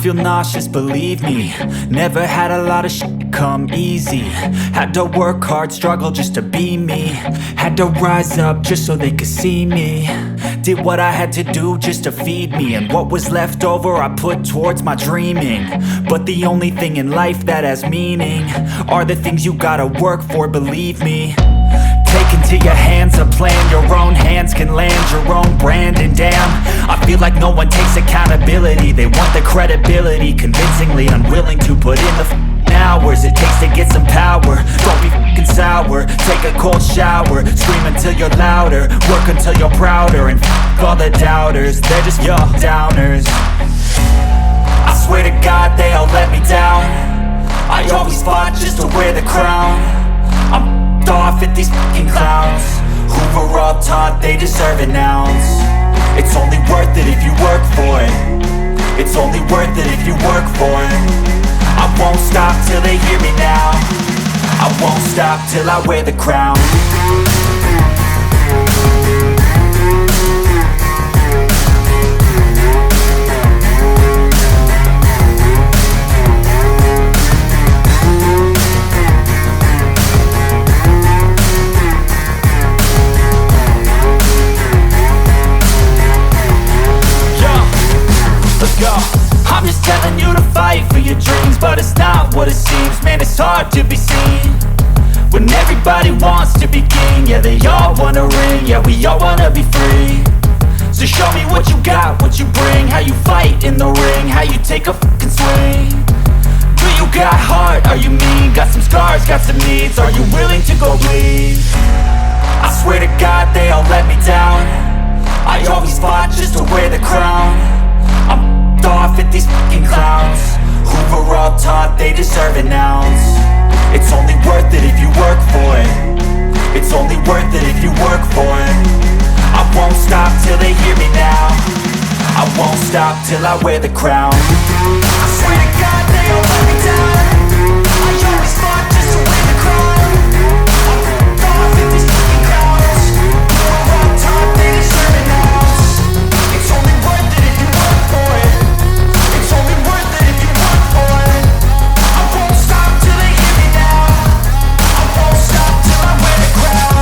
feel nauseous, believe me. Never had a lot of shit come easy. Had to work hard, struggle just to be me. Had to rise up just so they could see me. Did what I had to do just to feed me. And what was left over I put towards my dreaming. But the only thing in life that has meaning are the things you gotta work for, believe me. Take into your hands a plan. Your own hands can land your own brand. And damn, I feel like no one takes accountability. They want the credibility, convincingly unwilling to put in the hours it takes to get some power. Don't be f***ing sour. Take a cold shower. Scream until you're louder. Work until you're prouder. And f*** all the doubters, they're just your downers. I swear to God they all let me down. I always fought just to wear the crown. I'm off at these fucking clowns who were all taught they deserve an ounce. It's only worth it if you work for it. It's only worth it if you work for it. I won't stop till they hear me now. I won't stop till I wear the crown. I'm just telling you to fight for your dreams, but it's not what it seems. Man, it's hard to be seen when everybody wants to be king. Yeah, they all wanna ring, yeah, we all wanna be free. So show me what you got, what you bring, how you fight in the ring, how you take a fucking swing. Do you got heart, are you mean? Got some scars, got some needs, are you willing to go bleed? I swear to God they all let me down. I always fought just to wear the crown. I'm off at these fucking clowns who were all taught they deserve an ounce. It's only worth it if you work for it. It's only worth it if you work for it. I won't stop till they hear me now. I won't stop till I wear the crown. I swear to God they all let me down. I always fought just to wear the crown. I'm off at these fucking clowns who were all taught they deserve an ounce. It's only worth it if you work for it. It's only worth it if you work for it. I won't stop till they hear me now. I won't stop till I wear the crown.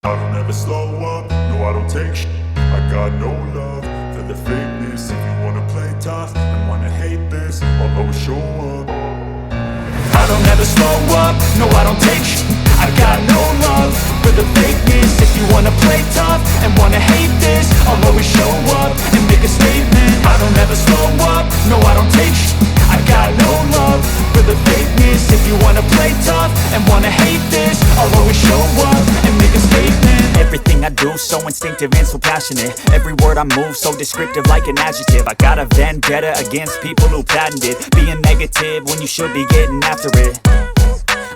I don't ever slow up, no I don't take shit. I got no love for the fakeness. If you wanna play tough and wanna hate this, I'll always show up. I don't ever slow up, no I don't take shit. I got no love for the fakeness. If you wanna play tough and wanna hate this, I'll always show up and make a statement. I don't ever slow up, no I don't take shit. I got no love for the fakeness. If you wanna play tough and wanna hate this, I'll always show up and make a statement. Everything I do so instinctive and so passionate. Every word I move so descriptive like an adjective. I got a vendetta against people who patented being negative when you should be getting after it.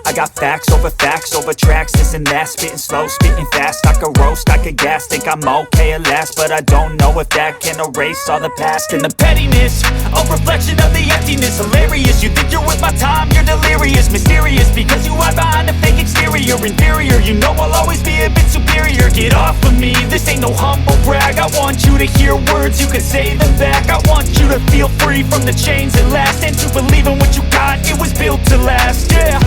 I got facts over tracks, this and that. Spitting slow, spitting fast, I could roast, I could gas. Think I'm okay at last, but I don't know if that can erase all the past. And the pettiness, a reflection of the emptiness. Hilarious, you think you're with my time, you're delirious. Mysterious, because you hide behind a fake exterior. Inferior, you know I'll always be a bit superior. Get off of me, this ain't no humble brag. I want you to hear words, you can say them back. I want you to feel free from the chains that last, and to believe in what you got, it was built to last, yeah.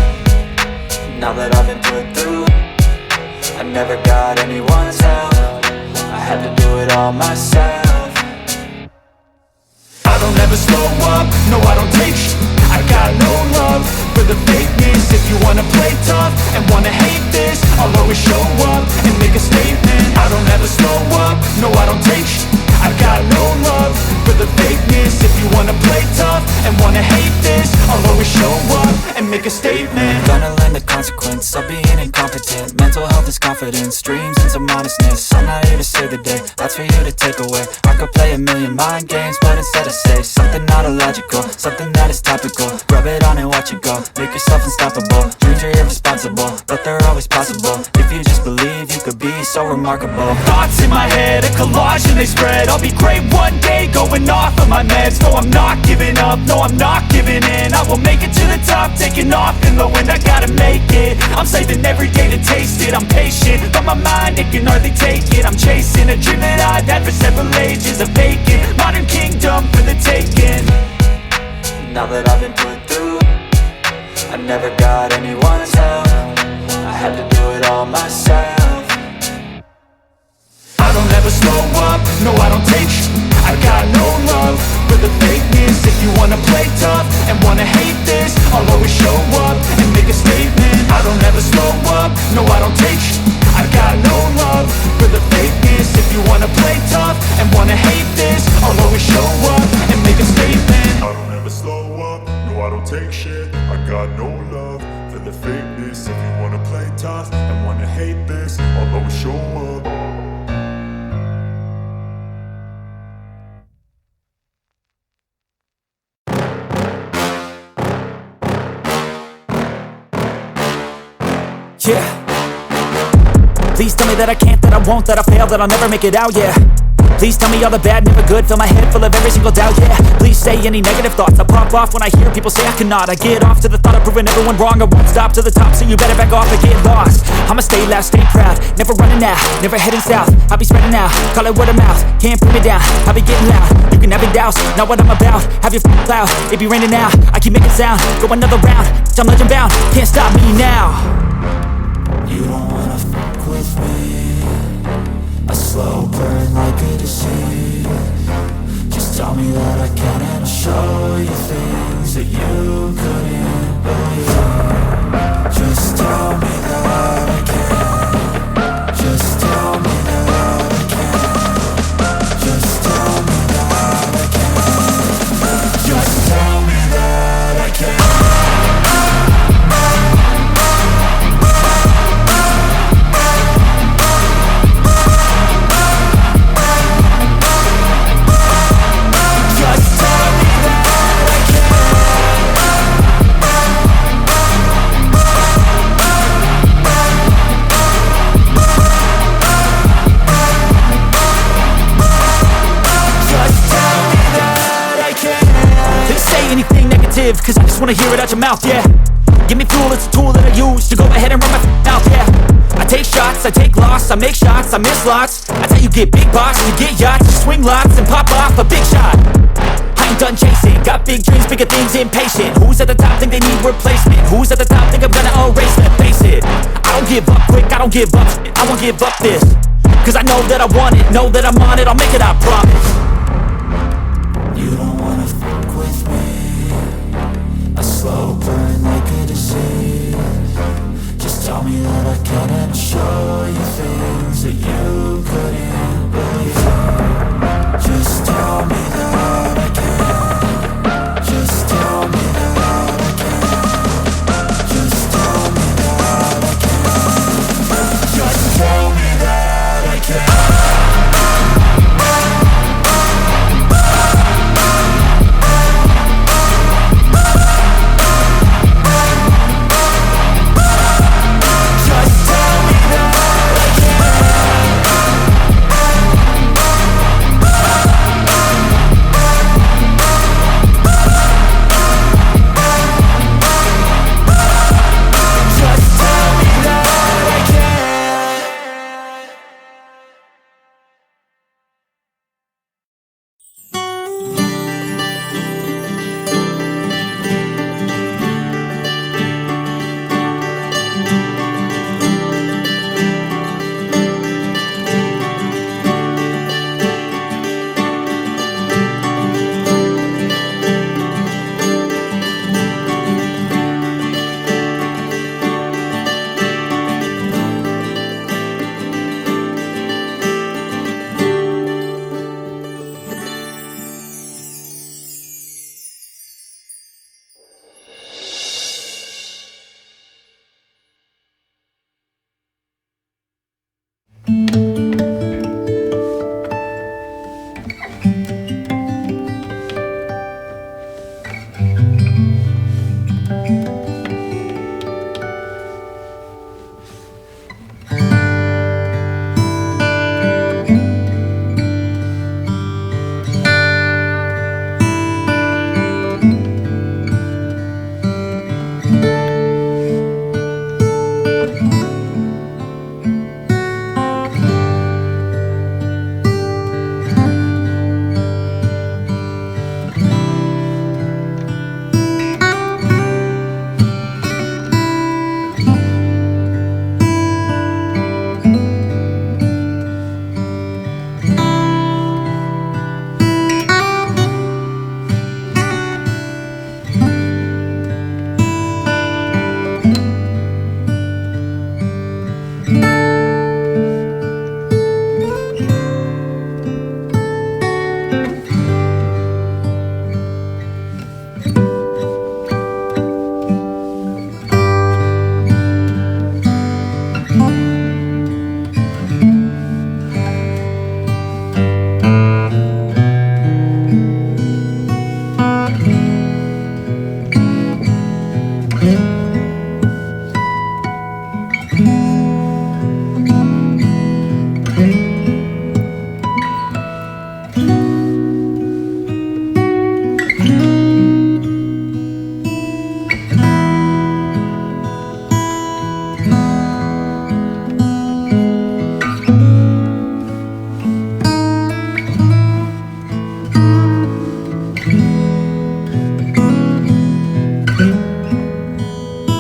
Now that I've been put through, I never got anyone's help. I had to do it all myself. I don't ever slow up, no I don't take shit. I got no love and make a statement. Gonna learn the consequence of being incompetent. Mental health is confidence, dreams and some honestness. I'm not here to save the day, that's for you to take away. I could play a million mind games, but instead I say something not illogical, something that is topical. Rub it on and watch it go, make yourself unstoppable. Dreams are irresponsible, but they're always possible. If you just believe, you could be so remarkable. Thoughts in my head, a collage and they spread. I'll be great one day, going off of my meds. No, I'm not giving up, no, I'm not giving in. I will make it to the top, taking off in the wind. I gotta make it, I'm saving every day to taste it. I'm patient, but my mind, it can hardly take it. I'm chasing a dream that I've had for several ages. A vacant, modern kingdom for the taking. Now that I've been put through, I never got anyone's help. I had to do it all myself. I don't ever slow up, no I don't take sh**. I got no love for the fakeness. If you wanna play tough and wanna hate this, I'll always show up and make a statement. I don't ever slow up, no I don't take sh**. I got no love for the fakeness. If you wanna play tough and wanna hate this, I'll always show up and make a statement. I don't ever slow up, no I don't take shit. I got no love for the fakeness. If you wanna play tough and wanna hate this, I'll always show up. Yeah. Please tell me that I can't, that I won't, that I fail, that I'll never make it out, yeah. Please tell me all the bad, never good, fill my head full of every single doubt, yeah. Please say any negative thoughts, I pop off when I hear people say I cannot. I get off to the thought of proving everyone wrong, I won't stop to the top, so you better back off and get lost. I'ma stay loud, stay proud, never running out, never heading south. I'll be spreading out, call it word of mouth, can't put me down, I'll be getting loud. You can have your doubts, not what I'm about, have your f***ing cloud, it be raining now. I keep making sound, go another round, I'm legend bound, can't stop me now. You don't wanna fuck with me, a slow burn like a disease. Just tell me that I can and I'll show you things that you couldn't believe. Just tell me that I can. Just tell me that I can. Just tell me that I can. Just tell me that I can. Cause I just wanna hear it out your mouth, yeah. Give me fuel, it's a tool that I use to go ahead and run my mouth, yeah. I take shots, I take loss, I make shots, I miss lots. That's how you get big box, you get yachts, you swing lots and pop off a big shot. I ain't done chasing, got big dreams, bigger things, impatient. Who's at the top think they need replacement? Who's at the top think I'm gonna erase them? Face it, I don't give up quick, I don't give up shit, I won't give up this. Cause I know that I want it, know that I'm on it, I'll make it, I promise. You don't wanna fuck with me, a slow burn like a disease. Just tell me that I can and I'll show you things that you couldn't